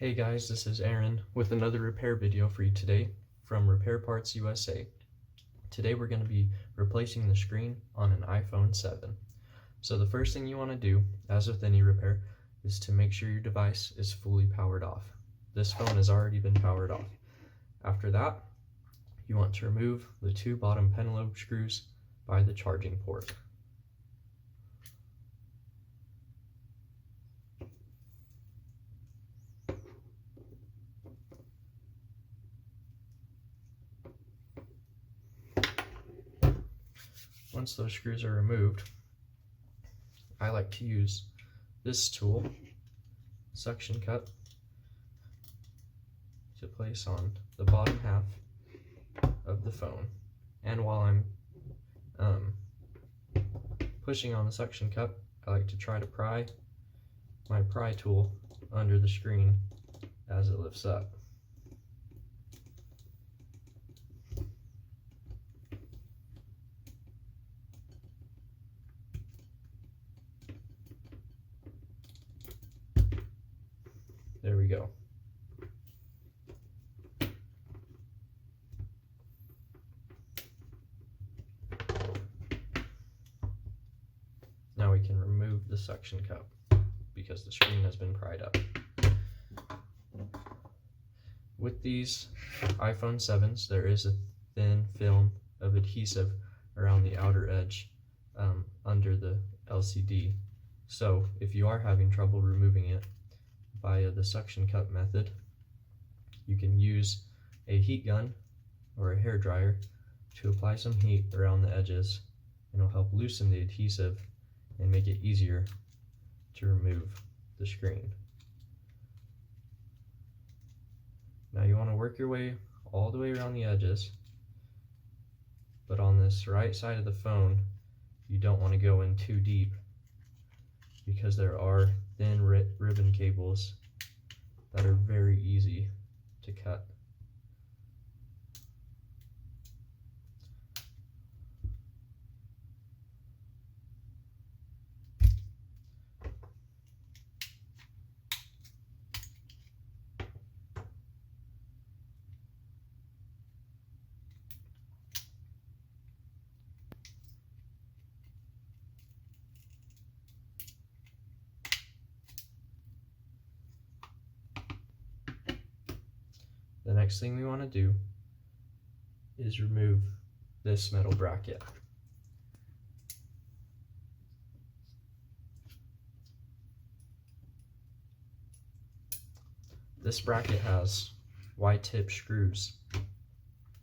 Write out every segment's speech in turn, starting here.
Hey guys, this is Aaron with another repair video for you today from Repair Parts USA. Today we're going to be replacing the screen on an iPhone 7. So the first thing you want to do, as with any repair, is to make sure your device is fully powered off. This phone has already been powered off. After that, you want to remove the two bottom pentalobe screws by the charging port. Once those screws are removed, I like to use this tool, suction cup, to place on the bottom half of the phone. And while I'm pushing on the suction cup, I like to try to pry my pry tool under the screen as it lifts up. There we go. Now we can remove the suction cup because the screen has been pried up. With these iPhone 7s, there is a thin film of adhesive around the outer edge under the LCD. So if you are having trouble removing it via the suction cup method, you can use a heat gun or a hair dryer to apply some heat around the edges, and it'll help loosen the adhesive and make it easier to remove the screen. Now you want to work your way all the way around the edges, but on this right side of the phone you don't want to go in too deep because there are thin ribbon cables that are very easy to cut. The next thing we want to do is remove this metal bracket. This bracket has wide tip screws,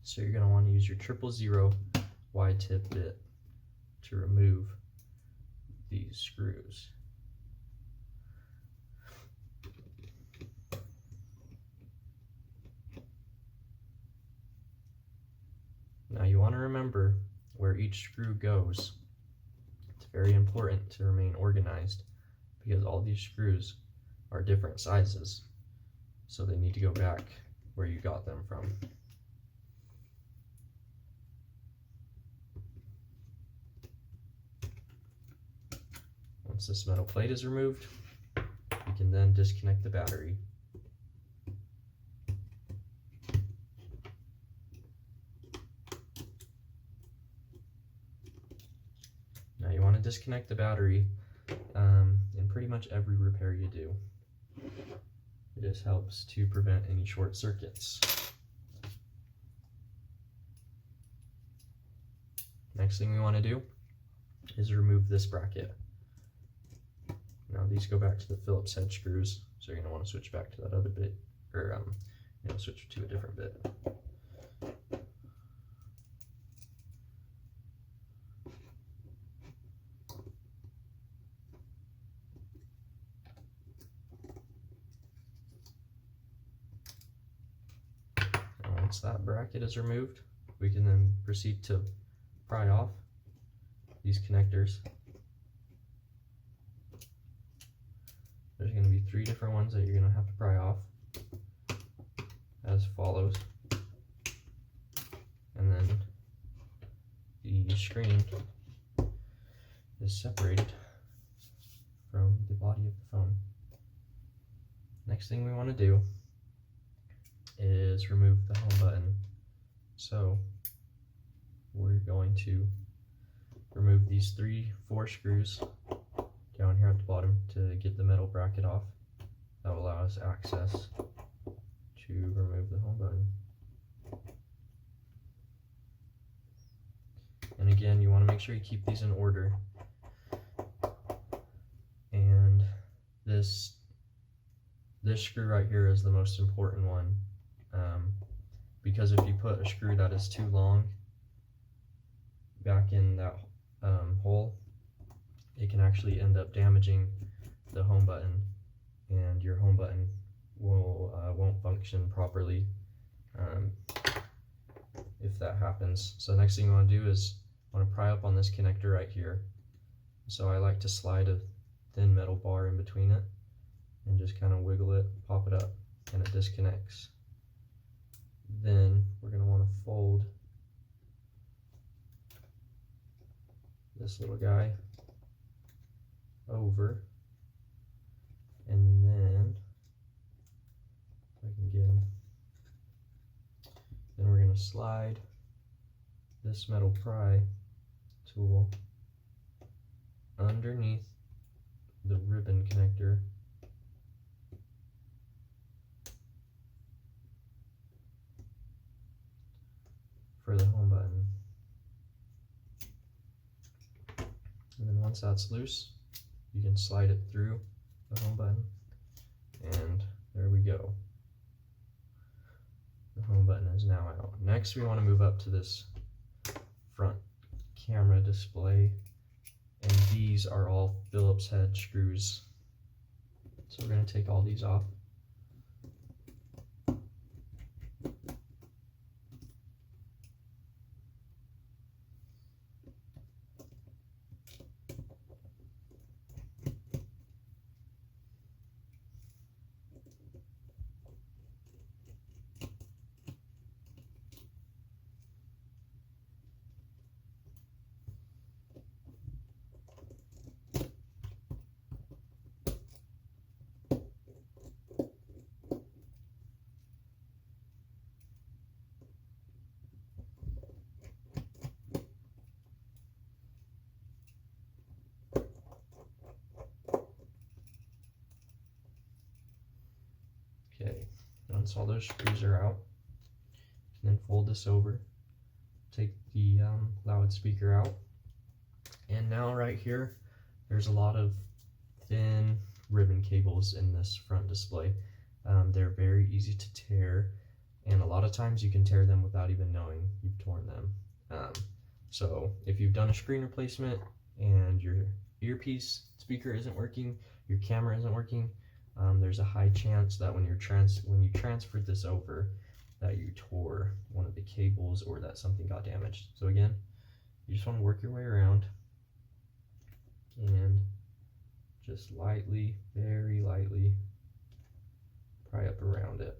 so you're going to want to use your 000 wide tip bit to remove these screws. Now you want to remember where each screw goes. It's very important to remain organized because all these screws are different sizes, so they need to go back where you got them from. Once this metal plate is removed, you can then disconnect the battery. Now you want to disconnect the battery in pretty much every repair you do. It just helps to prevent any short circuits. Next thing we want to do is remove this bracket. Now these go back to the Phillips head screws, so you're going to want to switch back to that other bit, or switch to a different bit. Once that bracket is removed, we can then proceed to pry off these connectors. There's going to be 3 different ones that you're going to have to pry off, as follows. And then the screen is separated from the body of the phone. next thing we want to do is remove the home button. So we're going to remove these 4 screws down here at the bottom to get the metal bracket off. That will allow us access to remove the home button. And again, you want to make sure you keep these in order. And this screw right here is the most important one, because if you put a screw that is too long back in that hole, it can actually end up damaging the home button, and your home button won't function properly if that happens. So the next thing you want to do is want to pry up on this connector right here. So I like to slide a thin metal bar in between it and just kind of wiggle it, pop it up, and it disconnects. Then we're going to want to fold this little guy over, and then if I can get him, then we're going to slide this metal pry tool underneath the ribbon connector for the home button. And then once that's loose, you can slide it through the home button, and there we go. The home button is now out. Next, we want to move up to this front camera display, and these are all Phillips head screws. So we're going to take all these off. Okay, once all those screws are out, you can then fold this over, take the loudspeaker out, and now right here, there's a lot of thin ribbon cables in this front display. They're very easy to tear, and a lot of times you can tear them without even knowing you've torn them. So if you've done a screen replacement and your earpiece speaker isn't working, your camera isn't working, there's a high chance that when you transferred this over, that you tore one of the cables or that something got damaged. So again, you just want to work your way around and just lightly, very lightly, pry up around it.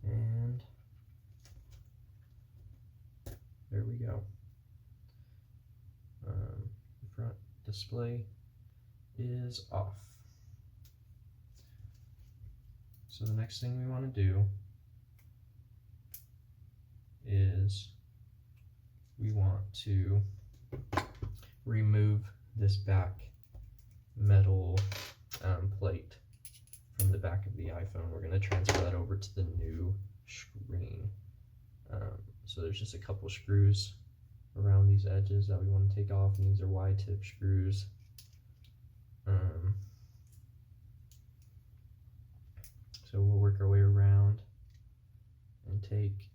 And there we go. The front display is off. So the next thing we want to do is we want to remove this back metal plate from the back of the iPhone. We're going to transfer that over to the new screen. So there's just a couple screws around these edges that we want to take off, and these are wide tip screws. So we'll work our way around and take,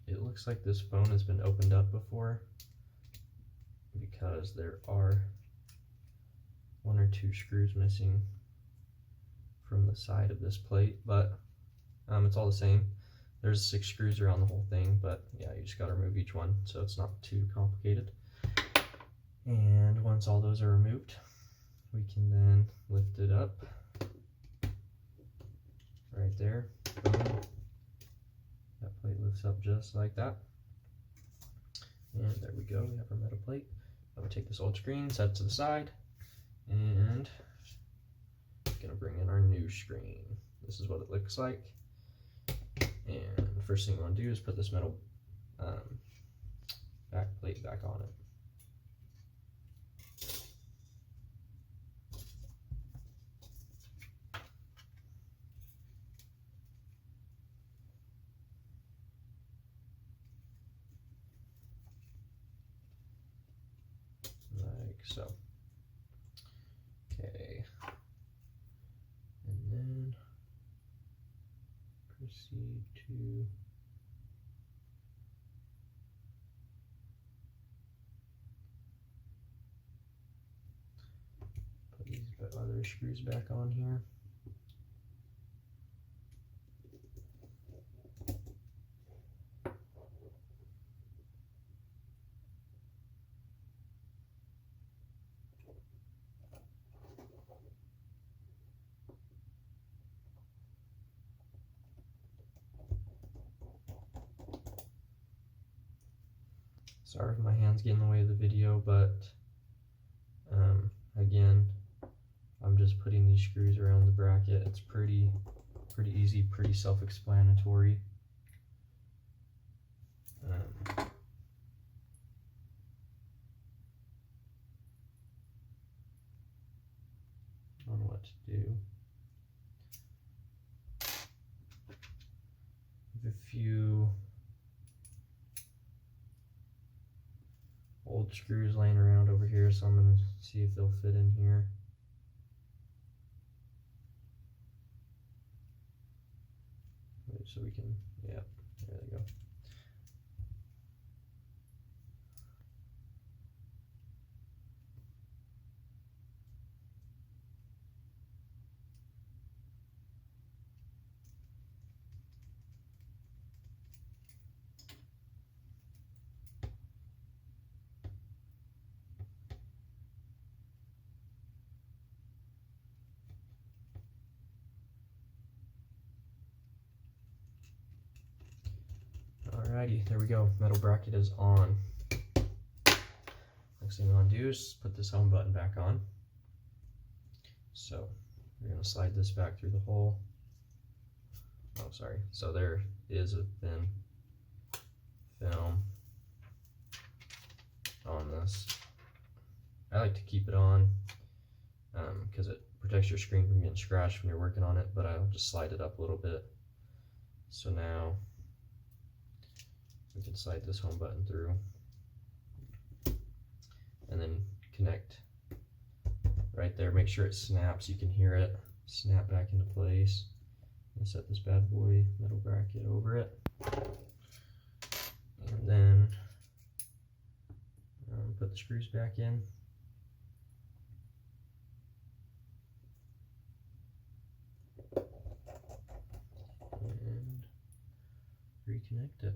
it looks like this phone has been opened up before because there are 1 or 2 screws missing from the side of this plate, but it's all the same. There's 6 screws around the whole thing, but yeah, you just got to remove each one, so it's not too complicated. And once all those are removed, we can then lift it up right there. links up just like that. And there we go, we have our metal plate. I'm gonna take this old screen, set it to the side, and I'm gonna bring in our new screen. This is what it looks like. And the first thing we want to do is put this metal back plate back on it. Like so. Okay. And then proceed to put these other screws back on here. Sorry if my hands get in the way of the video, but again, I'm just putting these screws around the bracket. It's pretty easy, pretty self-explanatory. I don't know what to do. I have a few old screws laying around over here, so I'm going to see if they'll fit in here. Wait, so we can, yeah, there they go. Alrighty, there we go. Metal bracket is on. Next thing we want to do is put this home button back on. So we're going to slide this back through the hole. Oh, sorry. So there is a thin film on this. I like to keep it on because it protects your screen from getting scratched when you're working on it, but I'll just slide it up a little bit. So now we can slide this home button through and then connect right there. Make sure it snaps, you can hear it snap back into place. And set this bad boy metal bracket over it. And then put the screws back in. And reconnect it.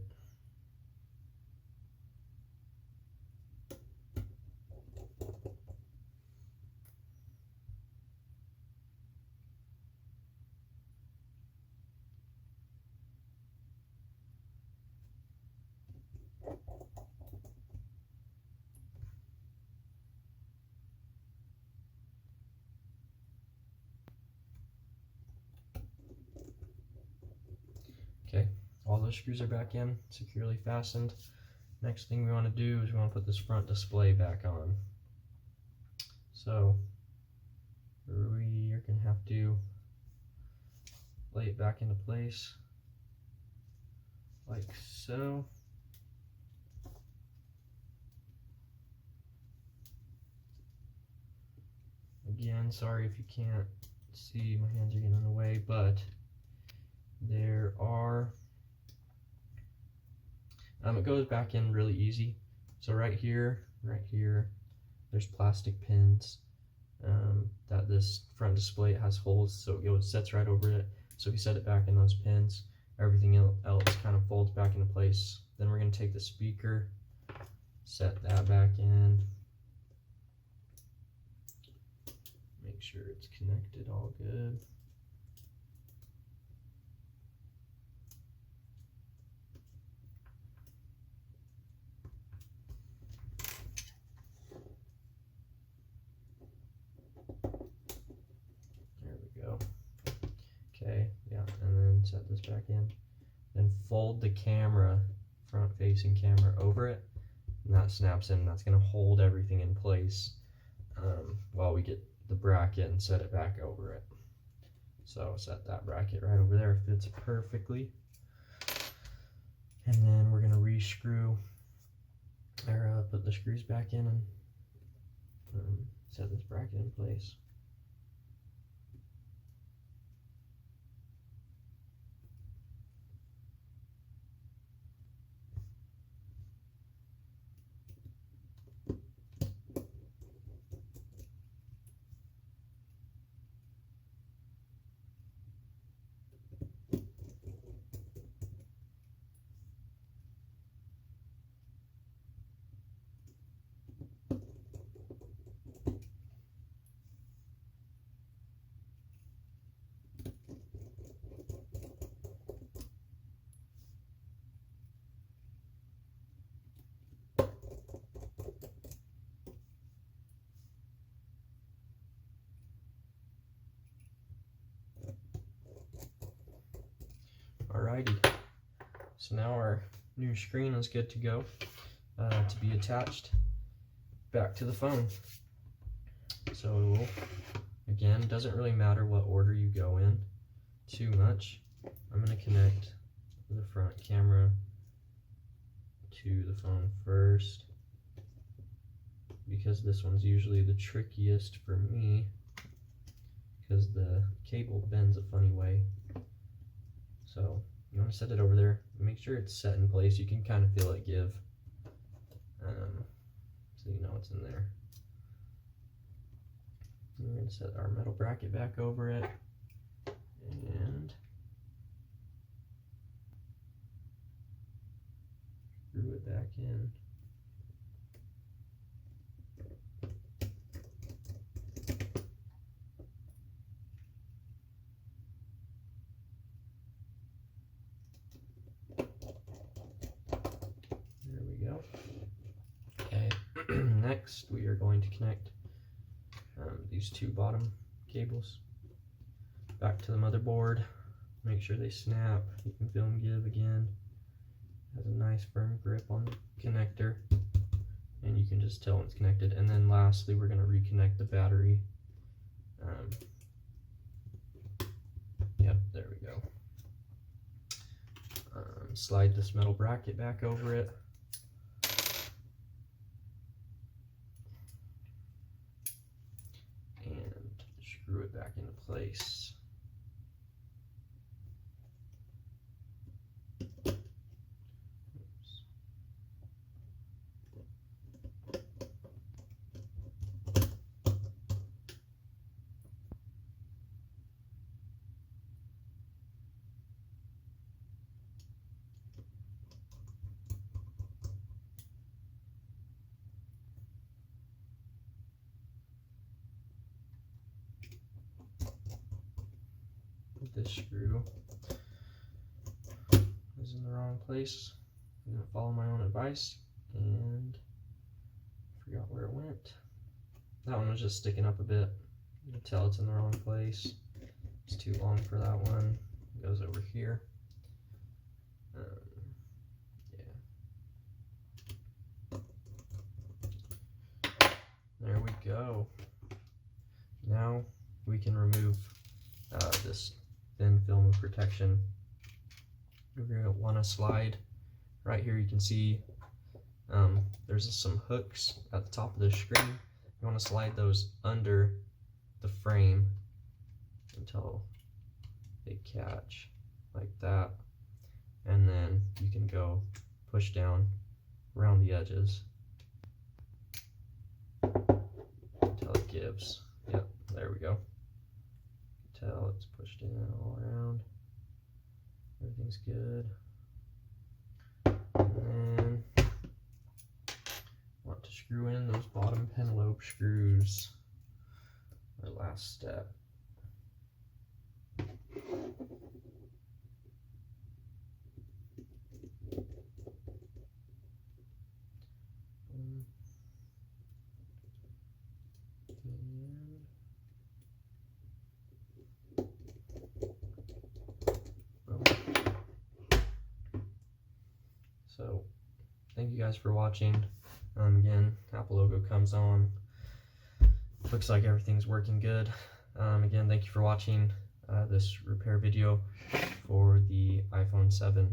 Okay, all those screws are back in, securely fastened. Next thing we want to do is we want to put this front display back on. So we are going to have to lay it back into place like so. Again, sorry if you can't see, my hands are getting in the way, but there are, it goes back in really easy. So right here, there's plastic pins that this front display has holes, so it sets right over it. So if you set it back in those pins, everything else kind of folds back into place. Then we're going to take the speaker, set that back in, make sure it's connected all good. set this back in. Then fold the camera, front facing camera, over it, and that snaps in. That's going to hold everything in place while we get the bracket and set it back over it. So set that bracket right over there, fits perfectly. And then we're going to re-screw, or put the screws back in and set this bracket in place. Alrighty, so now our new screen is good to go to be attached back to the phone. So again, doesn't really matter what order you go in too much. I'm going to connect the front camera to the phone first, because this one's usually the trickiest for me because the cable bends a funny way. So you want to set it over there. Make sure it's set in place. You can kind of feel it give, so you know it's in there. We're going to set our metal bracket back over it, and screw it back in. Next, we are going to connect these two bottom cables back to the motherboard. Make sure they snap. You can feel them give again. It has a nice firm grip on the connector, and you can just tell when it's connected. And then lastly, we're going to reconnect the battery. Yep, there we go. Slide this metal bracket back over it. Screw it back into place. Oops. This screw is in the wrong place. I'm going to follow my own advice and forgot where it went. That one was just sticking up a bit. You can tell it's in the wrong place. It's too long for that one. It goes over here. Yeah. There we go. Now we can remove this thin film of protection. You're going to want to slide right here. You can see there's some hooks at the top of the screen. You want to slide those under the frame until they catch like that, and then you can go push down around the edges until it gives. Yep, there we go. Tell it's pushed in all around. Everything's good. And then want to screw in those bottom pin lobe screws. Our last step. So thank you guys for watching. Again, Apple logo comes on. Looks like everything's working good. Again, thank you for watching this repair video for the iPhone 7